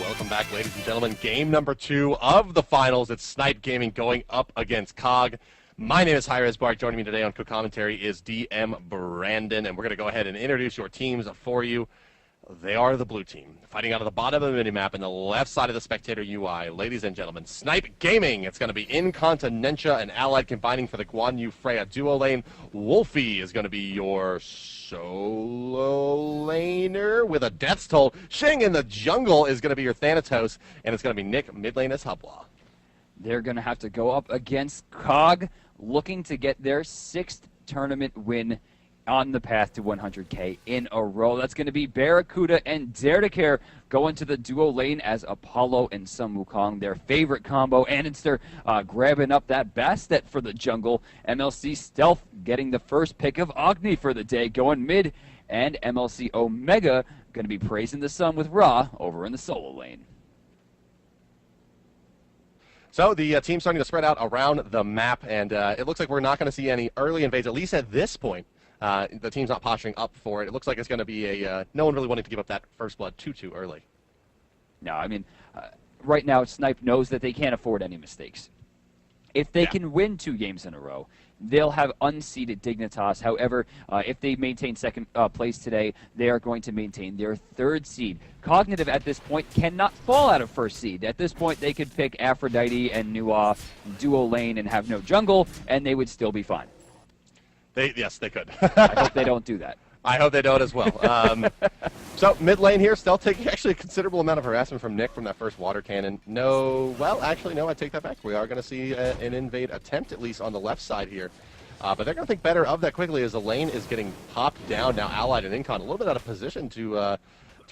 Welcome back, ladies and gentlemen. Game number 2 of the finals. It's Snipe Gaming going up against COG. My name is Hi-Rez Bark. Joining me today on co-commentary is DM Brandon, and we're going to go ahead and introduce your teams for you. They are the blue team, fighting out of the bottom of the minimap in the left side of the spectator UI. Ladies and gentlemen, Snipe Gaming. It's going to be Incontinentia and Allied combining for the Guan Yu Freya duo lane. Wolfie is going to be your solo laner with a Death's Toll. Shing in the jungle is going to be your Thanatos, and it's going to be Nick mid lane as Hubwa. They're going to have to go up against COG, looking to get their 6th tournament win on the path to 100K in a row. That's going to be Barracuda and Dare to Care going to the duo lane as Apollo and Sun Wukong, their favorite combo. Anister grabbing up that Bastet for the jungle. MLC Stealth getting the first pick of Agni for the day, going mid. And MLC Omega going to be praising the sun with Ra over in the solo lane. So the team's starting to spread out around the map, and it looks like we're not going to see any early invades, at least at this point. The team's not posturing up for it. It looks like it's going to be a no one really wanting to give up that first blood too early. No, I mean, right now Snipe knows that they can't afford any mistakes. If they can win 2 games in a row, they'll have unseeded Dignitas. However, if they maintain second place today, they are going to maintain their 3rd seed. Cognitive at this point cannot fall out of 1st seed. At this point, they could pick Aphrodite and Nua duo lane and have no jungle, and they would still be fine. Yes, they could. I hope they don't do that. I hope they don't as well. So mid lane here, Stealth taking actually a considerable amount of harassment from Nick from that first water cannon. No, well, actually, no, I take that back. We are going to see an invade attempt, at least on the left side here. But they're going to think better of that quickly as the lane is getting popped down. Now Allied and Incon a little bit out of position to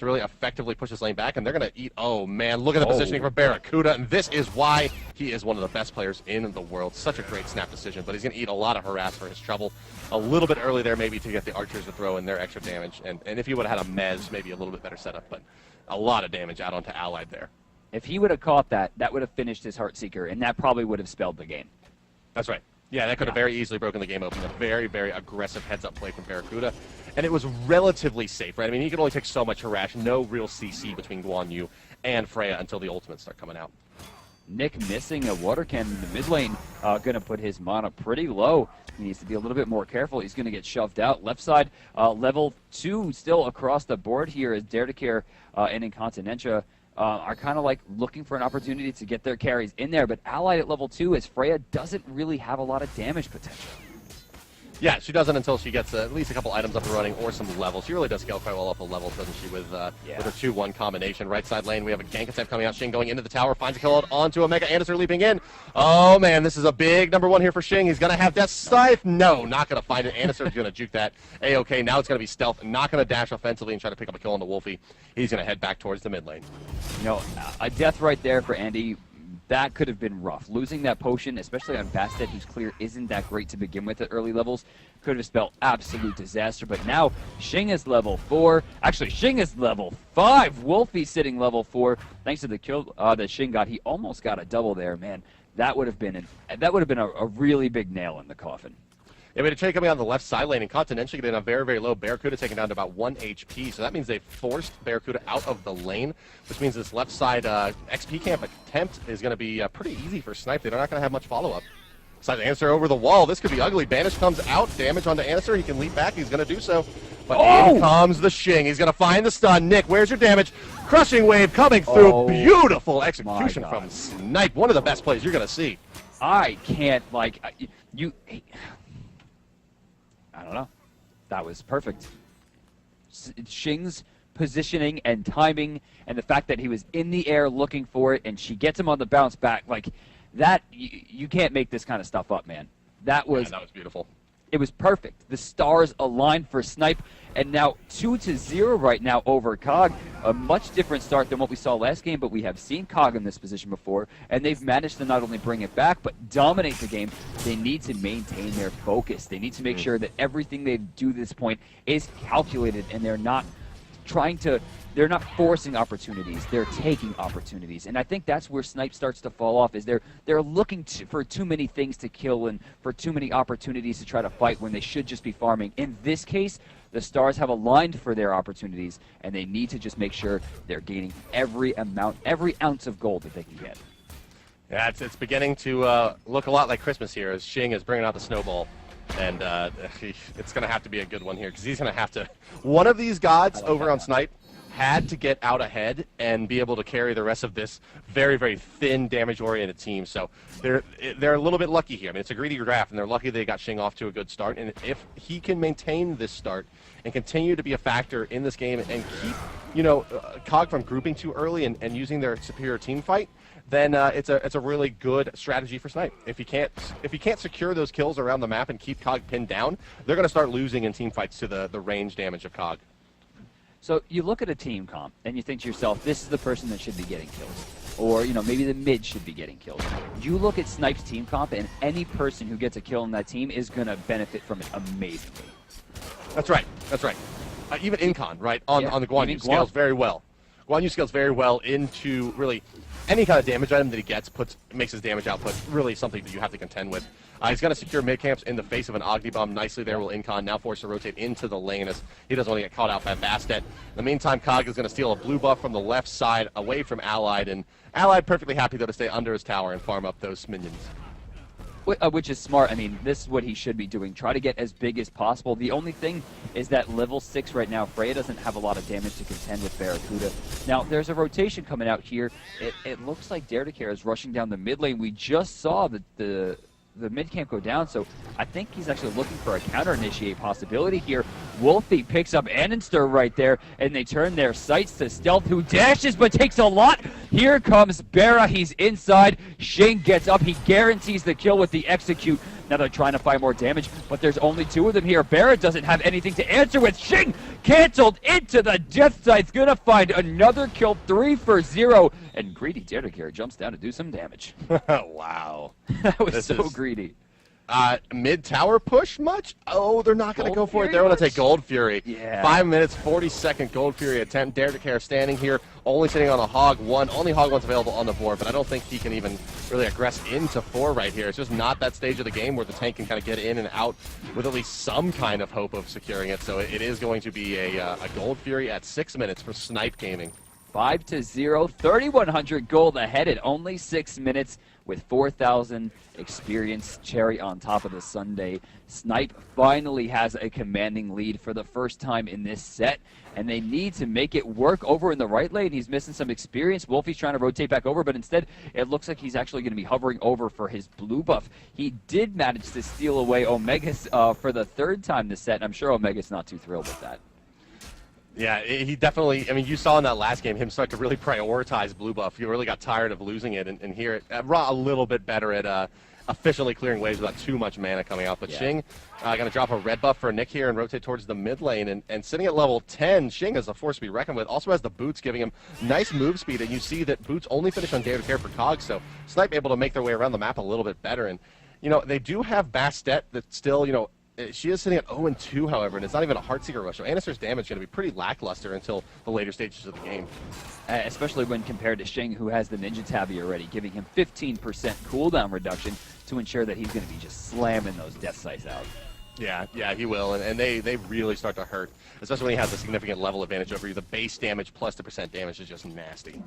really effectively push this lane back, and they're going to eat. Oh, man, look at the positioning for Barracuda, and this is why he is one of the best players in the world. Such a great snap decision, but he's going to eat a lot of harass for his trouble. A little bit early there maybe to get the archers to throw in their extra damage, and if he would have had a Mez, maybe a little bit better setup, but a lot of damage out onto Allied there. If he would have caught that, that would have finished his Heartseeker, and that probably would have spelled the game. That's right. Yeah, that could have very easily broken the game open. A very, very aggressive heads-up play from Barracuda. And it was relatively safe, right? I mean, he could only take so much harass. No real CC between Guan Yu and Freya until the ultimates start coming out. Nick missing a water cannon in the mid lane, going to put his mana pretty low. He needs to be a little bit more careful. He's going to get shoved out. Left side, level 2 still across the board here as Dare to Care and Incontinentia are kind of like looking for an opportunity to get their carries in there. But Allied at level 2 as Freya doesn't really have a lot of damage potential. Yeah, she doesn't until she gets at least a couple items up and running or some levels. She really does scale quite well up a level, doesn't she, with her 2-1 combination. Right side lane, we have a gank attempt coming out. Shing going into the tower, finds a kill onto Omega. Anister leaping in. Oh, man, this is a big number 1 here for Shing. He's going to have Death Scythe. No, not going to find it. Anister's going to juke that. A-OK, now it's going to be Stealth. Not going to dash offensively and try to pick up a kill on the Wolfie. He's going to head back towards the mid lane. You know, a death right there for Andy. That could have been rough. Losing that potion, especially on Bastet, whose clear isn't that great to begin with at early levels, could have spelled absolute disaster. But now, Shing is level 4. Actually, Shing is level 5. Wolfie sitting level 4. Thanks to the kill that Shing got, he almost got a double there. Man, that would have been a really big nail in the coffin. Yeah, we had a trade coming on the left side lane, and Continentia getting a very, very low. Barracuda taken down to about 1 HP, so that means they forced Barracuda out of the lane, which means this left side XP camp attempt is going to be pretty easy for Snipe. They're not going to have much follow-up. Decides to answer over the wall. This could be ugly. Banish comes out. Damage onto Anister. He can leap back. He's going to do so. But in comes the Shing. He's going to find the stun. Nick, where's your damage? Crushing wave coming through. Beautiful execution from Snipe. One of the best plays you're going to see. I can't, like, I don't know. That was perfect. Shing's positioning and timing and the fact that he was in the air looking for it and she gets him on the bounce back, like that, you can't make this kind of stuff up, man. That was beautiful. It was perfect. The stars aligned for Snipe, and now 2-0 right now over COG. A much different start than what we saw last game, but we have seen COG in this position before, and they've managed to not only bring it back, but dominate the game. They need to maintain their focus. They need to make sure that everything they do to this point is calculated, and they're not they're not forcing opportunities, they're taking opportunities. And I think that's where Snipe starts to fall off, is they're looking for too many things to kill and for too many opportunities to try to fight when they should just be farming. In this case, the Stars have aligned for their opportunities, and they need to just make sure they're gaining every ounce of gold that they can get. Yeah, it's beginning to look a lot like Christmas here as Xing is bringing out the snowball. And it's going to have to be a good one here because he's going to have to... One of these gods over on Snipe had to get out ahead and be able to carry the rest of this very, very thin, damage-oriented team. So they're a little bit lucky here. I mean, it's a greedy draft, and they're lucky they got Xing off to a good start. And if he can maintain this start and continue to be a factor in this game and keep, COG from grouping too early and using their superior team fight, then it's a really good strategy for Snipe. If he can't secure those kills around the map and keep COG pinned down, they're going to start losing in team fights to the range damage of COG. So you look at a team comp and you think to yourself, this is the person that should be getting kills. Or, maybe the mid should be getting kills. You look at Snipe's team comp and any person who gets a kill on that team is going to benefit from it amazingly. That's right. Even Incon, right, on the Guan Yu scales very well. Guan Yu scales very well into really any kind of damage item that he gets makes his damage output really something that you have to contend with. He's going to secure mid camps in the face of an Agni Bomb nicely there. Will Incon now forced to rotate into the lane as he doesn't want to get caught out by Bastet. In the meantime, COG is going to steal a blue buff from the left side away from Allied, and Allied perfectly happy though to stay under his tower and farm up those minions. Which is smart. I mean, this is what he should be doing. Try to get as big as possible. The only thing is that level 6 right now, Freya doesn't have a lot of damage to contend with Barracuda. Now, there's a rotation coming out here. It looks like Derdicare is rushing down the mid lane. We just saw the mid camp go down, so I think he's actually looking for a counter-initiate possibility here. Wolfie picks up Annenster right there, and they turn their sights to Stealth, who dashes but takes a lot. Here comes Barra, he's inside. Xing gets up, he guarantees the kill with the execute. Now they're trying to find more damage, but there's only 2 of them here. Barra doesn't have anything to answer with. Xing canceled into the death sights, gonna find another kill, 3 for 0, and greedy Derdicare jumps down to do some damage. Wow. That was so greedy. Mid-tower push much? Oh, they're not going to go for it. They're going to take Gold Fury. Yeah. 5 minutes, 40-second Gold Fury attempt. Derdicare standing here, only sitting on a Hog 1. Only Hog 1's available on the board, but I don't think he can even really aggress into 4 right here. It's just not that stage of the game where the tank can kind of get in and out with at least some kind of hope of securing it. So it is going to be a Gold Fury at 6 minutes for Snipe Gaming. 5-0, 3,100 gold ahead at only 6 minutes with 4,000 experience cherry on top of the sundae. Snipe finally has a commanding lead for the first time in this set, and they need to make it work over in the right lane. He's missing some experience. Wolfie's trying to rotate back over, but instead it looks like he's actually going to be hovering over for his blue buff. He did manage to steal away Omega's for the 3rd time this set, and I'm sure Omega's not too thrilled with that. Yeah, he definitely, I mean, you saw in that last game him start to really prioritize blue buff. He really got tired of losing it, and here, Raw a little bit better at efficiently clearing waves without too much mana coming out. But yeah. Xing going to drop a red buff for Nick here and rotate towards the mid lane. And sitting at level 10, Xing is a force to be reckoned with. Also has the boots giving him nice move speed, and you see that boots only finish on Derdicare for COG, so Snipe able to make their way around the map a little bit better. And, they do have Bastet that still, she is sitting at 0-2, however, and it's not even a Heartseeker rush. So Annister's damage is going to be pretty lackluster until the later stages of the game. Especially when compared to Xing, who has the Ninja Tabby already, giving him 15% cooldown reduction to ensure that he's going to be just slamming those death sights out. Yeah, he will, and they really start to hurt, especially when he has a significant level advantage over you. The base damage plus the percent damage is just nasty.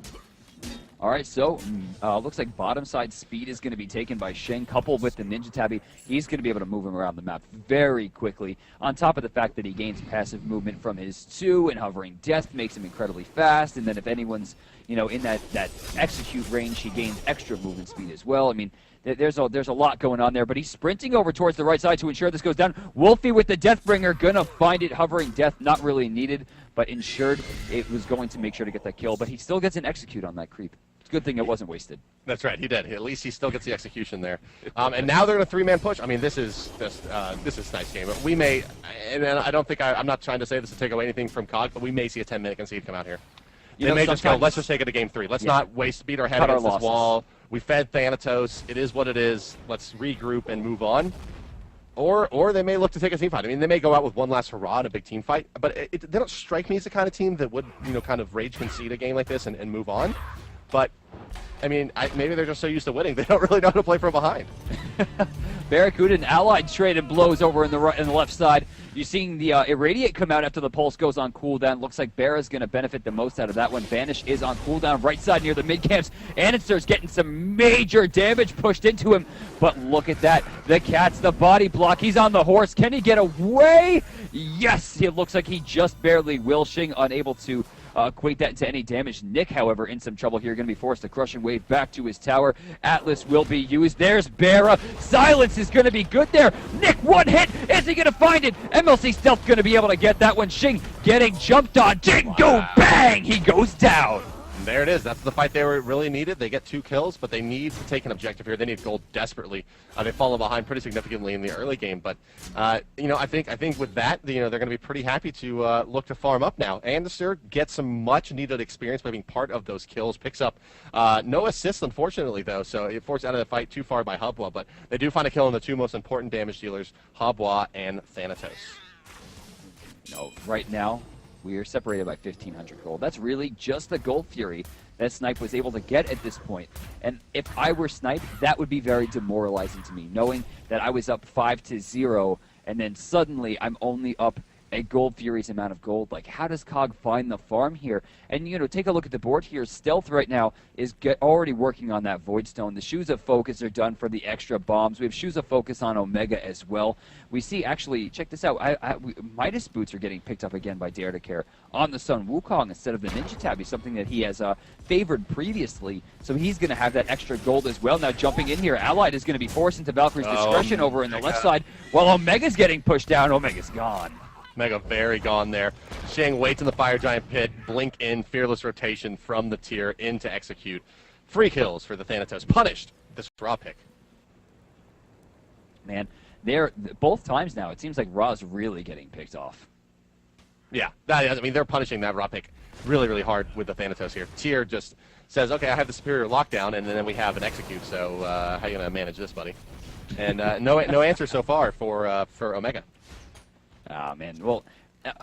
All right, so looks like bottom side speed is going to be taken by Xing, coupled with the Ninja Tabby. He's going to be able to move him around the map very quickly, on top of the fact that he gains passive movement from his 2, and hovering death makes him incredibly fast, and then if anyone's in that execute range, he gains extra movement speed as well. I mean, there's a lot going on there, but he's sprinting over towards the right side to ensure this goes down. Wolfie with the Deathbringer, gonna find it. Hovering death, not really needed, but ensured it was going to make sure to get that kill, but he still gets an execute on that creep. It's a good thing it wasn't wasted. That's right, he did. At least he still gets the execution there. And now they're in a 3-man push. I mean, this is nice game. But we may, and I don't think I'm not trying to say this to take away anything from COG, but we may see a 10-minute concede come out here. They may just go, let's just take it to game 3. Let's not beat our head against this wall. We fed Thanatos. It is what it is. Let's regroup and move on. Or they may look to take a team fight. I mean, they may go out with one last hurrah in a big team fight, but they don't strike me as the kind of team that would, kind of rage concede a game like this and move on. But, I mean, maybe they're just so used to winning, they don't really know how to play from behind. Barracuda and Allied trading blows over in the left side. You're seeing the Irradiate come out after the pulse goes on cooldown. Looks like Barra's going to benefit the most out of that one. Vanish is on cooldown right side near the mid camps. Anister's getting some major damage pushed into him. But look at that. The Cat's the body block. He's on the horse. Can he get away? Yes! It looks like he just barely will. Shing unable to equate that into any damage. Nick, however, in some trouble here, going to be forced to crushing wave back to his tower. Atlas will be used. There's Barra. Silence is going to be good there. Nick, one hit. Is he going to find it? MLC Stealth going to be able to get that one. Shing getting jumped on. Jingo bang! He goes down. And there it is. That's the fight they really needed. They get 2 kills, but they need to take an objective here. They need gold desperately. They've fallen behind pretty significantly in the early game, but I think with that, they're going to be pretty happy to look to farm up now. Anderson gets some much-needed experience by being part of those kills. Picks up no assists, unfortunately, though, so it forced out of the fight too far by Hubwa. But they do find a kill on the 2 most important damage dealers, Hubwa and Thanatos. No, right now, we are separated by 1,500 gold. That's really just the gold fury that Snipe was able to get at this point. And if I were Snipe, that would be very demoralizing to me, knowing that I was up 5-0, and then suddenly I'm only up a gold fury's amount of gold. Like, how does COG find the farm here? And, take a look at the board here. Stealth right now is already working on that Void Stone. The Shoes of Focus are done for the extra bombs. We have Shoes of Focus on Omega as well. We see, actually, check this out. Midas Boots are getting picked up again by Dare to Care on the Sun Wukong instead of the Ninja Tabby, something that he has favored previously. So he's going to have that extra gold as well. Now jumping in here, Allied is going to be forced into Valkyrie's discretion over in the left side, while Omega's getting pushed down. Omega's gone. Omega very gone there. Shing waits in the Fire Giant pit. Blink in, fearless rotation from the tier into execute. Free kills for the Thanatos. Punished this raw pick. Man, both times now, it seems like Raw's really getting picked off. Yeah, they're punishing that raw pick really, really hard with the Thanatos here. Tier just says, okay, I have the superior lockdown, and then we have an execute, so how are you going to manage this, buddy? And no answer so far for Omega. Ah, man. Well,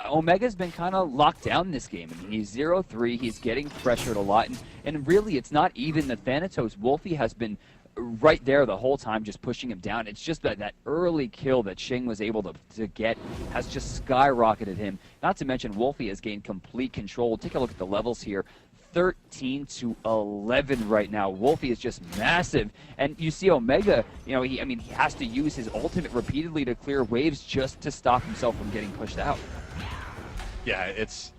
Omega's been kind of locked down this game. I mean, he's 0-3. He's getting pressured a lot. And really, it's not even the Thanatos. Wolfie has been right there the whole time, just pushing him down. It's just that early kill that Shing was able to get has just skyrocketed him. Not to mention, Wolfie has gained complete control. Take a look at the levels here. 13-11 right now. Wolfie is just massive, and you see Omega. He has to use his ultimate repeatedly to clear waves just to stop himself from getting pushed out. Yeah, it's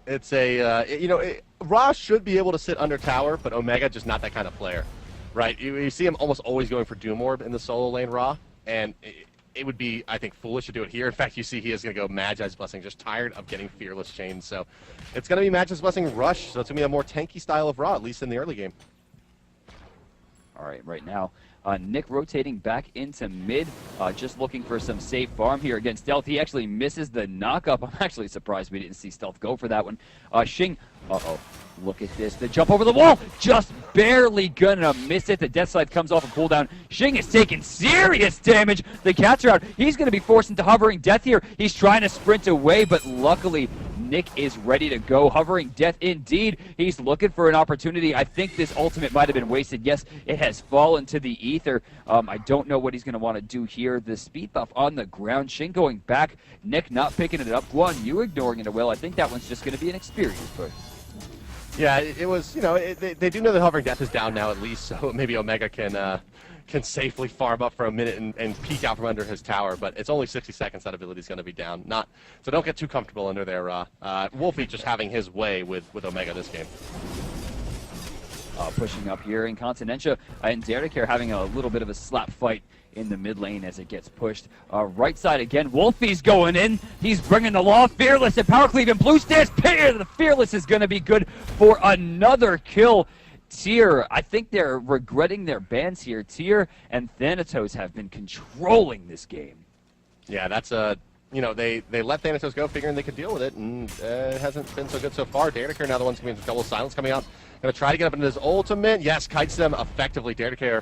Ra should be able to sit under tower, but Omega just not that kind of player, right? You see him almost always going for Doom Orb in the solo lane Ra, and it would be, I think, foolish to do it here. In fact, you see he is going to go Magi's Blessing, just tired of getting Fearless Chains. So it's going to be Magi's Blessing Rush, so it's going to be a more tanky style of Ra, at least in the early game. All right, right now, Nick rotating back into mid, just looking for some safe farm here against Stealth. He actually misses the knock-up. I'm actually surprised we didn't see Stealth go for that one. Shing, look at this. The jump over the wall, just barely gonna miss it. The Death Scythe comes off a cooldown. Shing is taking serious damage. The Cats are out. He's gonna be forced into Hovering Death here. He's trying to sprint away, but luckily, Nick is ready to go. Hovering Death indeed. He's looking for an opportunity. I think this ultimate might have been wasted. Yes, it has fallen to the ether. I don't know what he's going to want to do here. The speed buff on the ground. Shing going back. Nick not picking it up. Guan Yu ignoring it well. I think that one's just going to be an experience. But yeah, it was, they do know that Hovering Death is down now at least, so maybe Omega can safely farm up for a minute and peek out from under his tower, but it's only 60 seconds that ability's going to be down. So don't get too comfortable under there. Wolfie just having his way with Omega this game. Pushing up here in Continentia, and Dare to Care having a little bit of a slap fight in the mid lane as it gets pushed. Right side again, Wolfie's going in. He's bringing the law. Fearless and Power Cleave and Blue Stairs. The Fearless is going to be good for another kill. Tier, I think they're regretting their bans here. Tier and Thanatos have been controlling this game. Yeah, that's they let Thanatos go figuring they could deal with it, and it hasn't been so good so far. Dare to Care now the one's coming with double silence coming out. Going to try to get up into his ultimate. Yes, kites them effectively. Dare to Care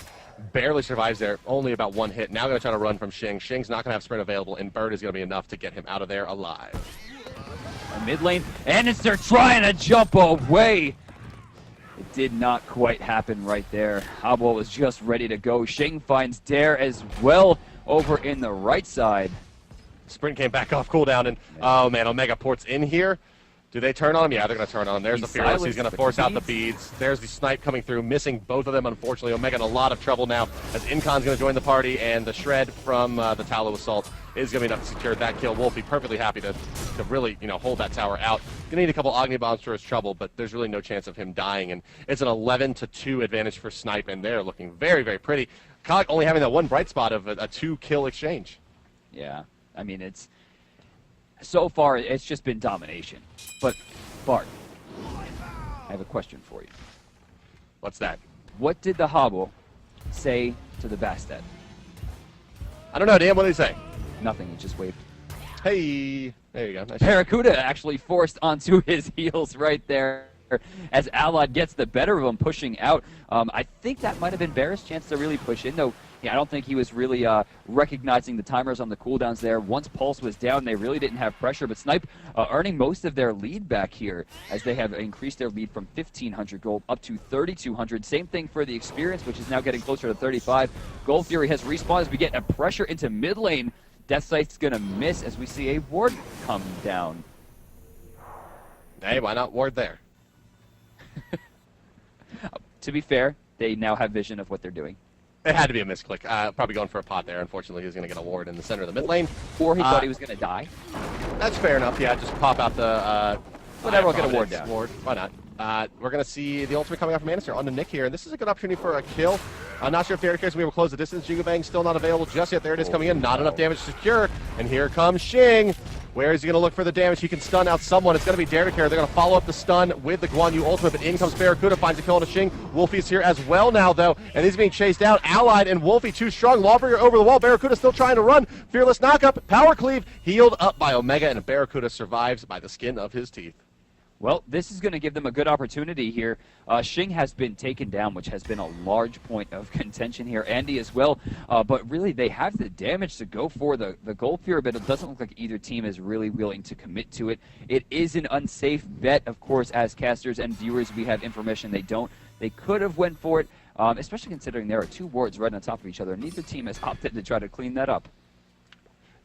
barely survives there, only about one hit. Now going to try to run from Xing. Xing's not going to have sprint available, and Bird is going to be enough to get him out of there alive. Mid lane, and it's they're trying to jump away. It did not quite happen right there. Habo was just ready to go. Xing finds Dare as well over in the right side. Sprint came back off cooldown, and oh man, Omega ports in here. Do they turn on him? Yeah, they're going to turn on him. There's the Fearless. He's going to force out the beads. There's the Snipe coming through, missing both of them, unfortunately. Omega in a lot of trouble now as Incon's going to join the party, and the Shred from the Tallow Assault is going to be enough to secure that kill. Wolfie perfectly happy to really, hold that tower out. Going to need a couple Agni Bombs for his trouble, but there's really no chance of him dying, and it's an 11-2 advantage for Snipe, and they're looking very, very pretty. Cog only having that one bright spot of a 2-kill exchange. Yeah, I mean, so far, it's just been domination. But, Bart, I have a question for you. What's that? What did the Hobble say to the Bastet? I don't know, Dan. What did he say? Nothing. He just waved. Hey. There you go. Nice. Barracuda actually forced onto his heels right there as Allied gets the better of him, pushing out. I think that might have been Barra's chance to really push in, though. Yeah, I don't think he was really recognizing the timers on the cooldowns there. Once Pulse was down, they really didn't have pressure, but Snipe earning most of their lead back here as they have increased their lead from 1,500 gold up to 3,200. Same thing for the Experience, which is now getting closer to 35. Gold Fury has respawned as we get a pressure into mid lane. Deathsight's going to miss as we see a ward come down. Hey, why not ward there? To be fair, they now have vision of what they're doing. It had to be a misclick. Probably going for a pot there. Unfortunately, he was going to get a ward in the center of the mid lane. Or he thought he was going to die. That's fair enough. Yeah, just pop out the... Whatever, we'll get a ward down. Why not? We're going to see the ultimate coming out from Anister onto Nick here, and this is a good opportunity for a kill. I'm not sure if Derek cares to be able to close the distance. Jingle Bang still not available just yet. There it is coming in. Not enough damage to secure. And here comes Xing. Where is he going to look for the damage? He can stun out someone. It's going to be Derek here. They're going to follow up the stun with the Guan Yu ultimate, but in comes Barracuda, finds a kill on a Xing. Wolfie's here as well now, though, and he's being chased out. Allied and Wolfie too strong. Lawbringer over the wall. Barracuda still trying to run. Fearless knockup. Power cleave. Healed up by Omega, and Barracuda survives by the skin of his teeth. Well, this is going to give them a good opportunity here. Xing has been taken down, which has been a large point of contention here. Andy as well. But really, they have the damage to go for the Gold Fury, but it doesn't look like either team is really willing to commit to it. It is an unsafe bet, of course, as casters and viewers. We have information they don't. They could have went for it, especially considering there are two wards right on top of each other. Neither team has opted to try to clean that up.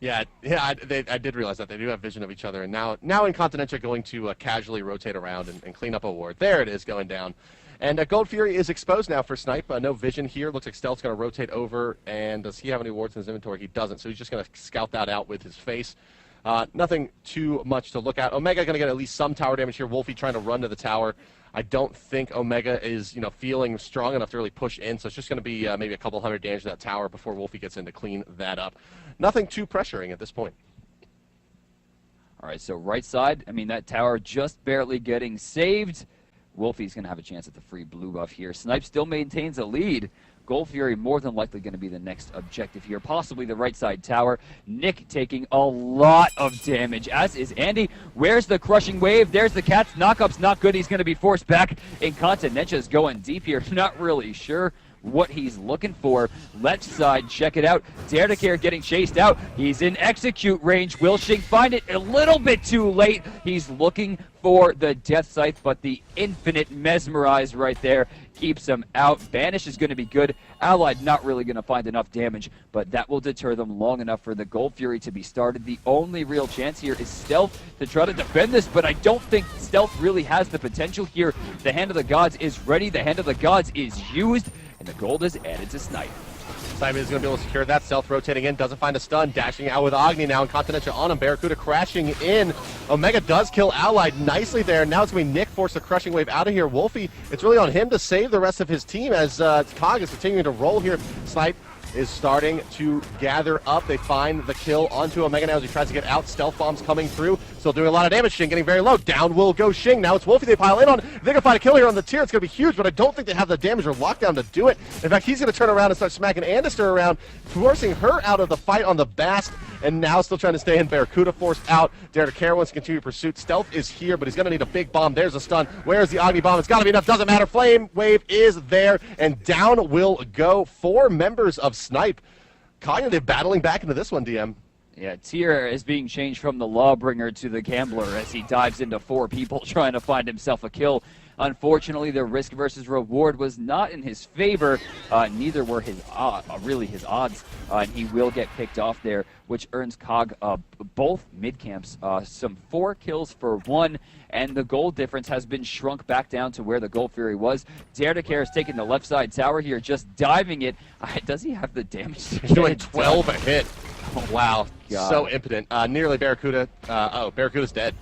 Yeah, I did realize that. They do have vision of each other, and now Incontinentia going to casually rotate around and clean up a ward. There it is, going down. And Gold Fury is exposed now for Snipe. No vision here. Looks like Stealth's going to rotate over, and does he have any wards in his inventory? He doesn't, so he's just going to scout that out with his face. Nothing too much to look at. Omega going to get at least some tower damage here. Wolfie trying to run to the tower. I don't think Omega is, feeling strong enough to really push in, so it's just going to be maybe a couple hundred damage to that tower before Wolfie gets in to clean that up. Nothing too pressuring at this point. All right, so right side, that tower just barely getting saved. Wolfie's going to have a chance at the free blue buff here. Snipe still maintains a lead. Gold Fury more than likely going to be the next objective here, possibly the right side tower. Nick taking a lot of damage, as is Andy. Where's the crushing wave? There's the Cat's knockup's not good. He's going to be forced back. Incontinentia's going deep here. Not really sure what he's looking for. Left side, check it out. Dare to Care getting chased out. He's in execute range. Will Xing find it a little bit too late? He's looking for the Death Scythe, but the infinite Mesmerize right there keeps him out. Banish is going to be good. Allied not really going to find enough damage, but that will deter them long enough for the Gold Fury to be started. The only real chance here is Stealth to try to defend this, but I don't think Stealth really has the potential here. The Hand of the Gods is ready. The Hand of the Gods is used, and the gold is added to Snipe. Snipe is going to be able to secure that. Stealth rotating in, doesn't find a stun, dashing out with Agni now, and Continentia on him. Barracuda crashing in. Omega does kill Allied nicely there. Now it's going to be Nick force the crushing wave out of here. Wolfie, it's really on him to save the rest of his team as Cog is continuing to roll here. Snipe is starting to gather up. They find the kill onto Omega now as he tries to get out. Stealth bombs coming through. Still doing a lot of damage. Xing getting very low. Down will go Xing. Now it's Wolfie they pile in on. If they can find a kill here on the tier, it's going to be huge, but I don't think they have the damage or lockdown to do it. In fact, he's going to turn around and start smacking Anister around, forcing her out of the fight on the Bast. and now still trying to stay in. Barracuda forced out. Care wants to continue pursuit. Stealth is here, but he's going to need a big bomb. There's a stun. Where's the Agni bomb? It's got to be enough. Doesn't matter. Flame Wave is there, and down will go 4 members of Snipe. Cognitive battling back into this one, DM. Yeah, Tyr is being changed from the Lawbringer to the Gambler as he dives into 4 people trying to find himself a kill. Unfortunately, the risk versus reward was not in his favor. Neither were his really his odds, and he will get picked off there, which earns Cog both mid camps some 4 kills for 1, and the gold difference has been shrunk back down to where the Gold Fury was. Care is taking the left side tower here, just diving it. Does he have the damage? He's doing 12 a hit. Oh, wow, God. So impotent. Nearly Barracuda. Barracuda's dead.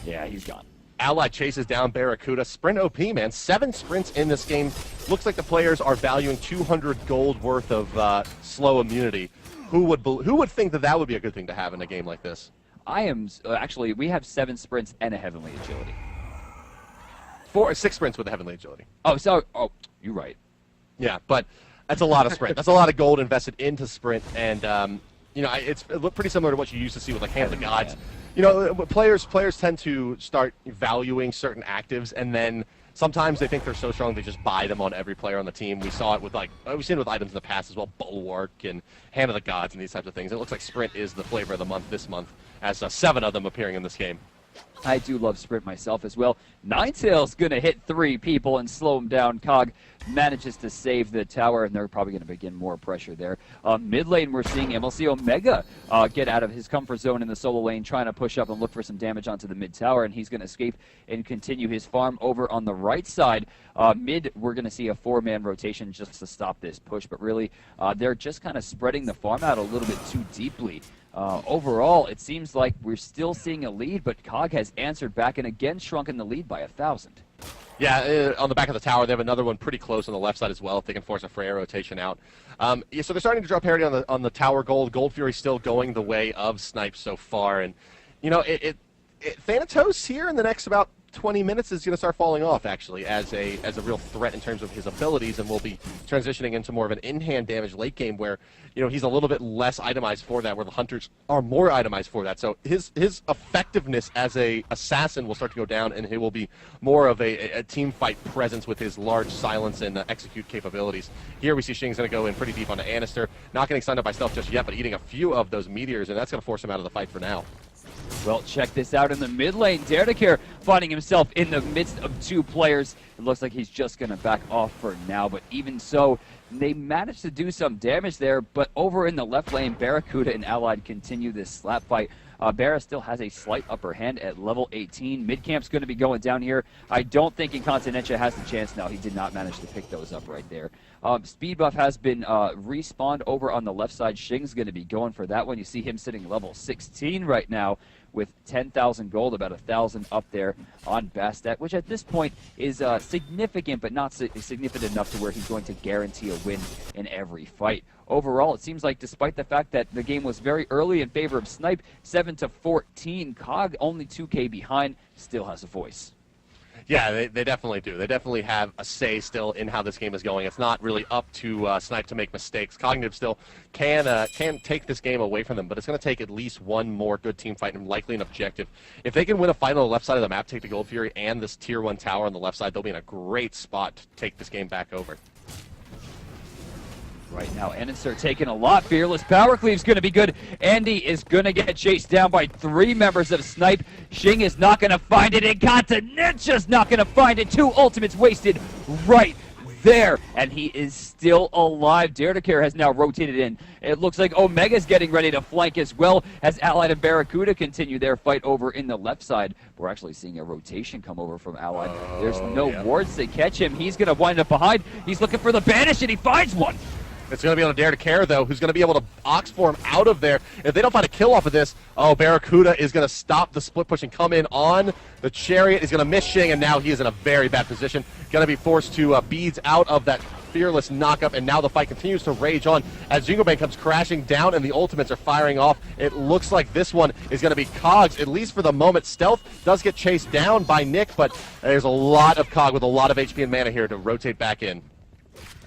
Yeah, he's gone. Ally chases down Barracuda. Sprint OP, man. 7 sprints in this game. Looks like the players are valuing 200 gold worth of slow immunity. Who would think that would be a good thing to have in a game like this? I am actually. We have 7 sprints and a heavenly agility. 6 sprints with a heavenly agility. Oh, so you're right. Yeah, but that's a lot of sprint. That's a lot of gold invested into sprint, and it's pretty similar to what you used to see with like Hand of the Gods. You know, players tend to start valuing certain actives, and then sometimes they think they're so strong they just buy them on every player on the team. We saw it with we've seen it with items in the past as well, Bulwark and Hand of the Gods and these types of things. It looks like Sprint is the flavor of the month this month, as 7 of them appearing in this game. I do love Sprint myself as well. Ninetales going to hit 3 people and slow him down. Cog manages to save the tower, and they're probably going to begin more pressure there. Mid lane, we're seeing MLC Omega get out of his comfort zone in the solo lane, trying to push up and look for some damage onto the mid tower, and he's going to escape and continue his farm over on the right side. Mid, we're going to see a 4-man rotation just to stop this push, but really, they're just kind of spreading the farm out a little bit too deeply. Overall, it seems like we're still seeing a lead, but Cog has answered back and again shrunken the lead by 1,000. Yeah, on the back of the tower, they have another one pretty close on the left side as well, if they can force a Freya rotation out. So they're starting to draw parity on the tower gold. Gold Fury still going the way of Snipe so far, and Thanatos here in the next about 20 minutes is going to start falling off, actually, as a real threat in terms of his abilities, and will be transitioning into more of an in-hand damage late game where, he's a little bit less itemized for that, where the hunters are more itemized for that. So his effectiveness as a assassin will start to go down, and he will be more of a team fight presence with his large silence and execute capabilities. Here we see Shing's going to go in pretty deep onto Anister, not getting stunned up by stealth just yet, but eating a few of those meteors, and that's going to force him out of the fight for now. Well, check this out in the mid lane. Care finding himself in the midst of 2 players. It looks like he's just going to back off for now, but even so, they managed to do some damage there. But over in the left lane, Barracuda and Allied continue this slap fight. Barra still has a slight upper hand at level 18. Mid-camp's going to be going down here. I don't think Incontinentia has the chance. No, he did not manage to pick those up right there. Speed buff has been respawned over on the left side. Shing's going to be going for that one. You see him sitting level 16 right now with 10,000 gold, about 1,000 up there on Bastet, which at this point is significant, but not significant enough to where he's going to guarantee a win in every fight. Overall, it seems like despite the fact that the game was very early in favor of Snipe, 7-14, Cog only 2k behind, still has a voice. Yeah, they definitely do. They definitely have a say still in how this game is going. It's not really up to Snipe to make mistakes. Cognitive still can take this game away from them, but it's going to take at least one more good team fight and likely an objective. If they can win a fight on the left side of the map, take the Gold Fury and this Tier 1 tower on the left side, they'll be in a great spot to take this game back over. Right now, Anister taking a lot. Fearless Power Cleave's going to be good. Andy is going to get chased down by 3 members of Snipe. Shing is not going to find it. Incontinentia's not going to find it. 2 ultimates wasted right there. And he is still alive. Care has now rotated in. It looks like Omega's getting ready to flank as well as Allied and Barracuda continue their fight over in the left side. We're actually seeing a rotation come over from Allied. There's no wards to catch him. He's going to wind up behind. He's looking for the banish, and he finds one. It's going to be on a Care, though, who's going to be able to Ox form out of there. If they don't find a kill off of this, Barracuda is going to stop the split push and come in on the Chariot. He's going to miss Shing, and now he is in a very bad position. Going to be forced to beads out of that Fearless knockup, and now the fight continues to rage on as Jinglebang comes crashing down and the ultimates are firing off. It looks like this one is going to be Cogs, at least for the moment. Stealth does get chased down by Nick, but there's a lot of Cog with a lot of HP and mana here to rotate back in.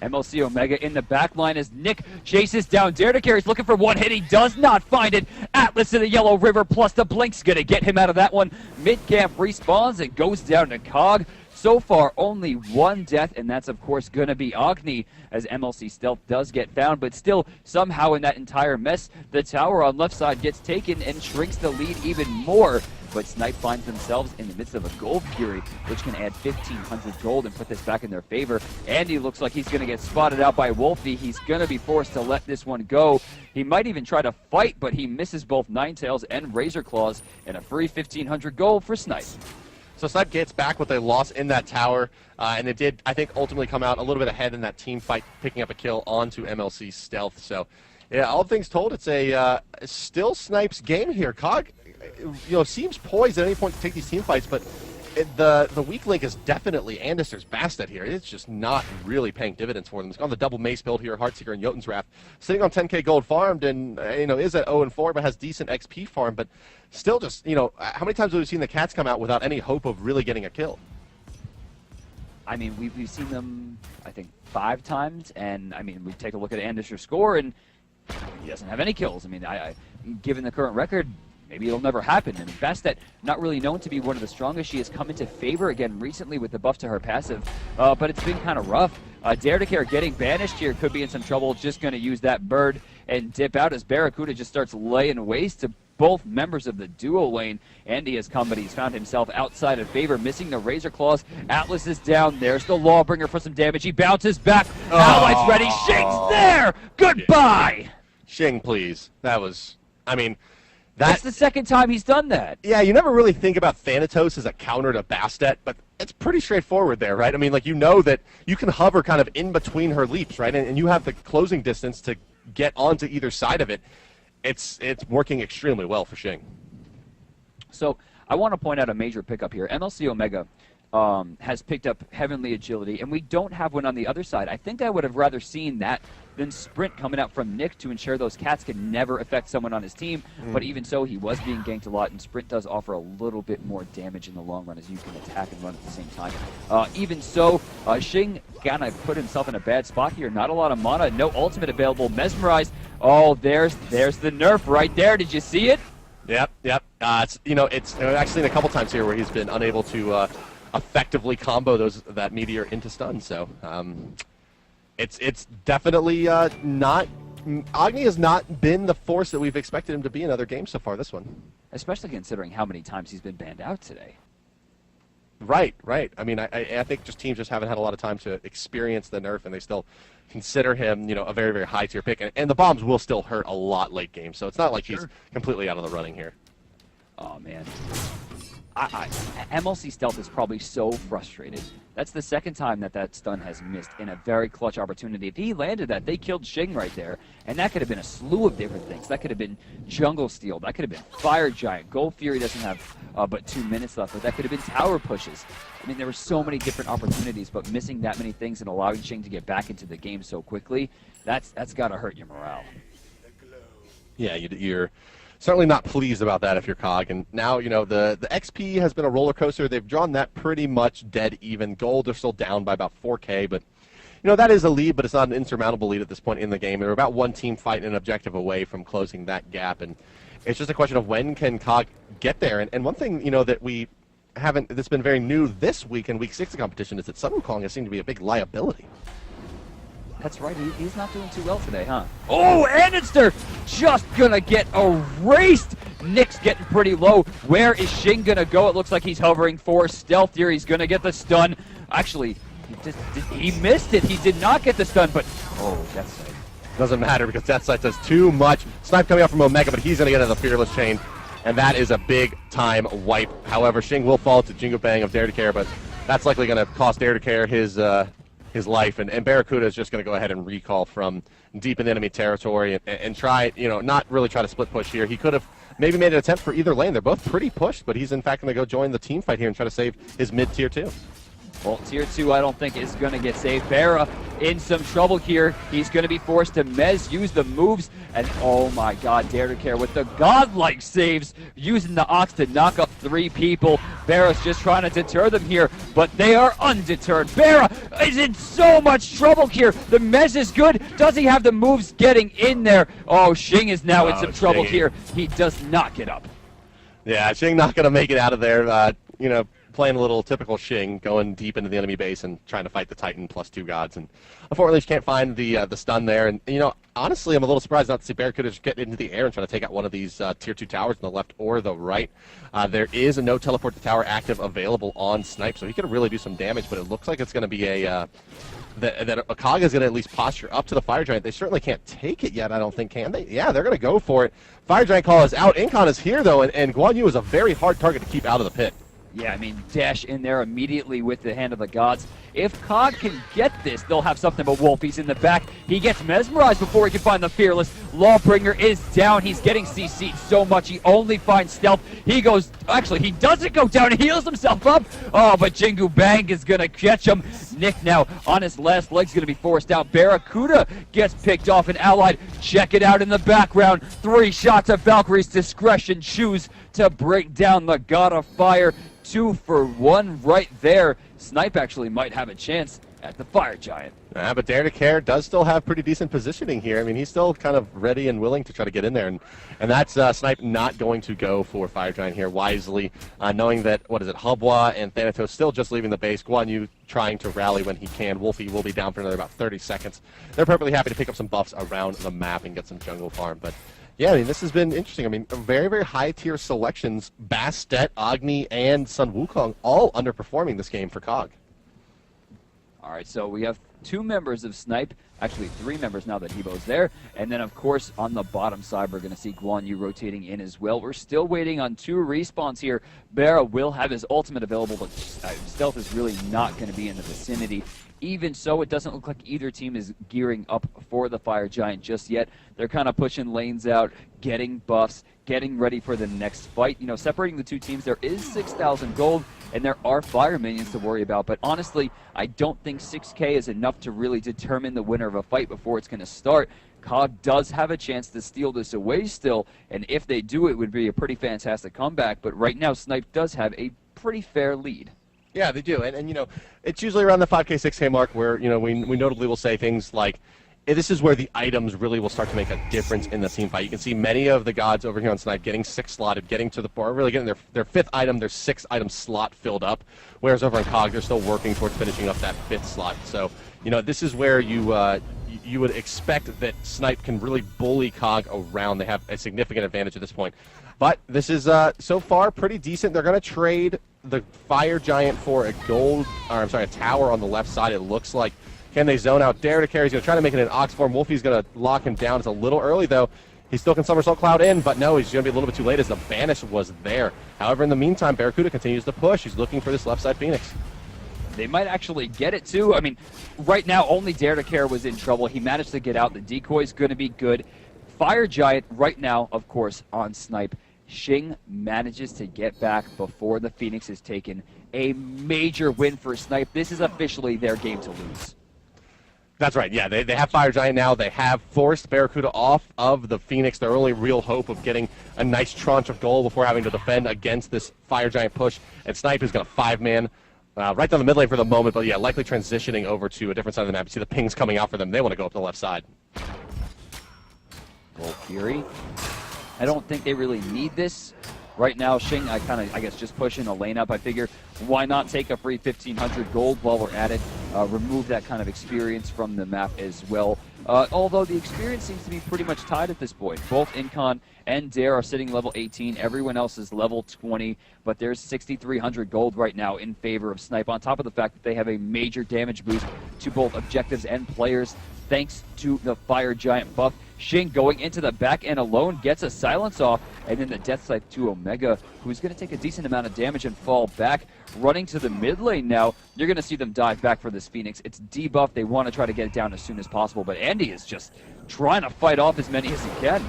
MLC Omega in the back line as Nick chases down Dare. He's looking for one hit. He does not find it. Atlas in the Yellow River plus the Blink's going to get him out of that one. Mid-camp respawns and goes down to Cog. So far, only one death, and that's, of course, going to be Agni, as MLC Stealth does get found. But still, somehow in that entire mess, the tower on left side gets taken and shrinks the lead even more. But Snipe finds themselves in the midst of a gold fury, which can add 1,500 gold and put this back in their favor. Andy looks like he's going to get spotted out by Wolfie. He's going to be forced to let this one go. He might even try to fight, but he misses both Ninetales and Razor Claws, and a free 1,500 gold for Snipe. So Snipe gets back what they lost in that tower, and it did, I think, ultimately come out a little bit ahead in that team fight, picking up a kill onto MLC Stealth. So, yeah, all things told, it's a still Snipe's game here. Cog, seems poised at any point to take these team fights, but the weak link is definitely Anderster's Bastet here. It's just not really paying dividends for them. It's gone the double mace build here, Heartseeker and Jotun's Wrath, sitting on 10k gold farmed, and is at 0-4, but has decent XP farm, but still just, how many times have we seen the Cats come out without any hope of really getting a kill? I mean, we've seen them, I think, 5 times, and, we take a look at Anderster's score, and he doesn't have any kills. Given the current record, maybe it'll never happen. Bastet, not really known to be one of the strongest. She has come into favor again recently with the buff to her passive, but it's been kind of rough. Dare getting banished here could be in some trouble. Just going to use that bird and dip out as Barracuda just starts laying waste to both members of the duo lane. Andy has come, but he's found himself outside of favor, missing the Razor Claws. Atlas is down. There's the Lawbringer for some damage. He bounces back. Allies ready. Shing's there. Goodbye. Shing, please. That was, That's the second time he's done that. Yeah, you never really think about Thanatos as a counter to Bastet, but it's pretty straightforward there, right? That you can hover kind of in between her leaps, right? And you have the closing distance to get onto either side of it. It's working extremely well for Shing. So I want to point out a major pickup here. MLC Omega has picked up Heavenly Agility, and we don't have one on the other side. I think I would have rather seen that than Sprint coming out from Nick to ensure those Cats can never affect someone on his team. But even so, he was being ganked a lot, and Sprint does offer a little bit more damage in the long run as you can attack and run at the same time. Even so, Shing gonna put himself in a bad spot here. Not a lot of mana, no ultimate available. Mesmerized. Oh, there's the nerf right there. Did you see it? Yep. It's I've seen a couple times here where he's been unable to effectively combo that meteor into stun. So it's definitely not. Agni has not been the force that we've expected him to be in other games so far. This one, especially considering how many times he's been banned out today. Right. I think teams just haven't had a lot of time to experience the nerf, and they still consider him, a very, very high tier pick. And the bombs will still hurt a lot late game, so it's not like he's completely out of the running here. Oh man, MLC Stealth is probably so frustrated. That's the second time that stun has missed in a very clutch opportunity. If he landed that, they killed Shing right there, and that could have been a slew of different things. That could have been Jungle Steel. That could have been Fire Giant. Gold Fury doesn't have but 2 minutes left, but that could have been tower pushes. There were so many different opportunities, but missing that many things and allowing Shing to get back into the game so quickly, that's got to hurt your morale. Yeah, you're certainly not pleased about that if you're Cog. And now, the XP has been a roller coaster. They've drawn that pretty much dead even. Gold are still down by about 4K, but, that is a lead, but it's not an insurmountable lead at this point in the game. They're about one team fight and an objective away from closing that gap, and it's just a question of when can Cog get there. And one thing, that's been very new this week in Week 6 of competition is that Sun Wukong has seemed to be a big liability. That's right, he's not doing too well today, huh? Oh, Anderster just gonna get erased! Nick's getting pretty low. Where is Shing gonna go? It looks like he's hovering for stealth here. He's gonna get the stun. Actually, he missed it. He did not get the stun, but Death Sight. Doesn't matter because Death Sight does too much. Snipe coming out from Omega, but he's gonna get into the Fearless Chain, and that is a big time wipe. However, Shing will fall to Jingo Bang of Dare to Care, but that's likely gonna cost Dare to Care his life, and Barracuda is just going to go ahead and recall from deep in enemy territory and try, not really try to split push here. He could have maybe made an attempt for either lane. They're both pretty pushed, but he's in fact going to go join the team fight here and try to save his mid-tier too. Well, tier 2 I don't think is going to get saved. Barra in some trouble here. He's going to be forced to use the moves. And oh my god, Dare to Care with the godlike saves, using the Ox to knock up 3 people. Barra's just trying to deter them here, but they are undeterred. Barra is in so much trouble here. The Mez is good. Does he have the moves getting in there? Oh, Xing is now in some trouble here. He does not get up. Yeah, Xing not going to make it out of there. You know, playing a little typical Xing, going deep into the enemy base and trying to fight the Titan plus 2 gods. And unfortunately, she can't find the stun there. And, you know, honestly, I'm a little surprised not to see Barracuda just get into the air and try to take out one of these tier 2 towers on the left or the right. There is a no teleport to tower active available on Snipe, so he could really do some damage, but it looks like it's going to be that Akaga is going to at least posture up to the Fire Giant. They certainly can't take it yet, I don't think, can they? Yeah, they're going to go for it. Fire Giant call is out. Incon is here, though, and Guan Yu is a very hard target to keep out of the pit. Yeah, I mean, dash in there immediately with the Hand of the Gods. If Cog can get this, they'll have something, but Wolfie's in the back. He gets mesmerized before he can find the Fearless. Lawbringer is down. He's getting CC'd so much, he only finds stealth. He goes, actually, he doesn't go down. He heals himself up. Oh, but Jingu Bang is going to catch him. Nick now on his last leg's going to be forced out. Barracuda gets picked off and allied. Check it out in the background. 3 shots of Valkyrie's discretion choose to break down the God of Fire. 2 for 1 right there. Snipe actually might have a chance at the Fire Giant. But Dare to Care does still have pretty decent positioning here. I mean, he's still kind of ready and willing to try to get in there. And that's Snipe not going to go for Fire Giant here wisely, knowing that, Hubwa and Thanatos still just leaving the base. Guan Yu trying to rally when he can. Wolfie will be down for another about 30 seconds. They're perfectly happy to pick up some buffs around the map and get some jungle farm. But yeah, I mean, this has been interesting. I mean, very, very high-tier selections. Bastet, Agni, and Sun Wukong all underperforming this game for COG. All right, so we have 2 members of Snipe, actually 3 members now that Hebo's there, and then of course on the bottom side we're going to see Guan Yu rotating in as well. We're still waiting on 2 respawns here. Barra will have his ultimate available, but Stealth is really not going to be in the vicinity. Even so, it doesn't look like either team is gearing up for the Fire Giant just yet. They're kind of pushing lanes out, getting buffs, getting ready for the next fight. You know, separating the 2 teams, there is 6,000 gold, and there are fire minions to worry about. But honestly, I don't think 6K is enough to really determine the winner of a fight before it's going to start. COG does have a chance to steal this away still, and if they do, it would be a pretty fantastic comeback. But right now, Snipe does have a pretty fair lead. Yeah, they do. And you know, it's usually around the 5K, 6K mark where, you know, we notably will say things like, this is where the items really will start to make a difference in the team fight. You can see many of the gods over here on Snipe getting 6 slotted, getting to the bar, really getting their 5th item, their 6th item slot filled up, whereas over on COG, they're still working towards finishing up that 5th slot. So, you know, this is where you would expect that Snipe can really bully COG around. They have a significant advantage at this point. But this is, so far, pretty decent. They're going to trade the Fire Giant for a tower on the left side, it looks like. Can they zone out Dare to Care? He's going to try to make it an Ox form. Wolfie's going to lock him down. It's a little early, though. He still can Somersault Cloud in, but no, he's going to be a little bit too late as the Banish was there. However, in the meantime, Barracuda continues to push. He's looking for this left side Phoenix. They might actually get it, too. I mean, right now, only Dare to Care was in trouble. He managed to get out. The decoy's going to be good. Fire Giant right now, of course, on Snipe. Xing manages to get back before the Phoenix is taken. A major win for Snipe. This is officially their game to lose. That's right, yeah. They have Fire Giant now. They have forced Barracuda off of the Phoenix. Their only real hope of getting a nice tranche of gold before having to defend against this Fire Giant push. And Snipe is going to 5-man right down the mid lane for the moment, but yeah, likely transitioning over to a different side of the map. You see the pings coming out for them. They want to go up to the left side. Gold Fury. I don't think they really need this. Right now, Xing, I guess, just pushing a lane up. I figure, why not take a free 1,500 gold while we're at it? Remove that kind of experience from the map as well. Although the experience seems to be pretty much tied at this point. Both Incon and Dare are sitting level 18. Everyone else is level 20. But there's 6,300 gold right now in favor of Snipe, on top of the fact that they have a major damage boost to both objectives and players, thanks to the Fire Giant buff. Xing going into the back end alone, gets a silence off, and then the Death Scythe to Omega, who's going to take a decent amount of damage and fall back. Running to the mid lane now, you're going to see them dive back for this Phoenix. It's debuffed. They want to try to get it down as soon as possible, but Andy is just trying to fight off as many as he can.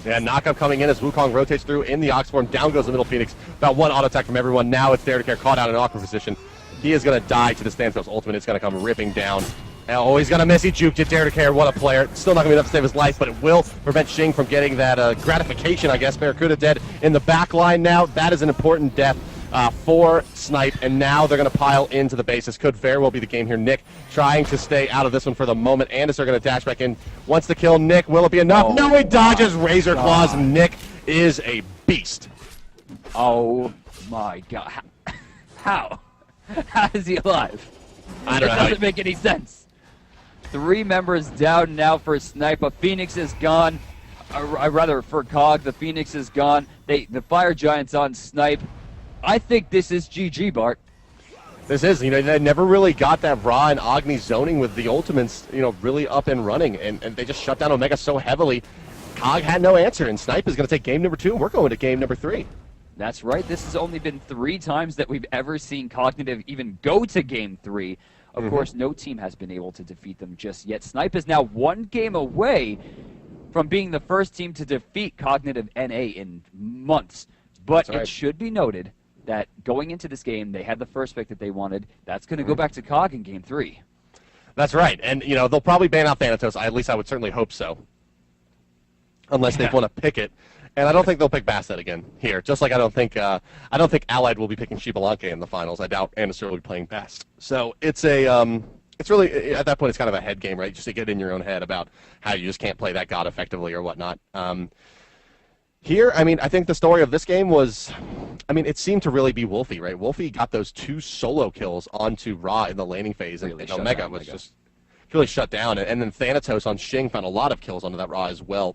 Yeah, knockup coming in as Wukong rotates through in the Ox form. Down goes the middle Phoenix. About 1 auto attack from everyone. Now it's Dare to Care caught out in an awkward position. He is going to die to the Thanatos ultimate. It's going to come ripping down. Oh, he's going to miss. He juked it. Dare to care. What a player. Still not going to be enough to save his life, but it will prevent Xing from getting that gratification, I guess. Barracuda dead in the back line now. That is an important death for Snipe, and now they're going to pile into the base. This could very well be the game here. Nick trying to stay out of this one for the moment. Anderson are going to dash back in. Wants to kill Nick. Will it be enough? Oh, no, he dodges Razor Claws. Nick is a beast. Oh my god. How? How is he alive? I don't know. It doesn't make any sense. 3 members down now for Snipe. A Phoenix is gone. Rather, for Cog, the Phoenix is gone. The Fire Giant's on Snipe. I think this is GG, Bart. This is, they never really got that Ra and Agni zoning with the ultimates, really up and running, and they just shut down Omega so heavily. Cog had no answer, and Snipe is going to take game number 2, and we're going to game number 3. That's right. This has only been 3 times that we've ever seen Cognitive even go to game 3. Of course, no team has been able to defeat them just yet. Snipe is now 1 game away from being the first team to defeat Cognitive NA in months. But right. It should be noted that going into this game, they had the first pick that they wanted. That's going to go back to Cog in game 3. That's right, and they'll probably ban out Thanatos. At least I would certainly hope so, unless they want to pick it. And I don't think they'll pick Bastet again here. Just like I don't think Allied will be picking Shibalanke in the finals. I doubt Anderson will be playing Bast. So it's it's really, at that point, it's kind of a head game, right? Just to get in your own head about how you just can't play that god effectively or whatnot. Here, I think the story of this game was, it seemed to really be Wolfie, right? Wolfie got those 2 solo kills onto Ra in the laning phase, and Omega was just really shut down. And then Thanatos on Xing found a lot of kills onto that Ra as well.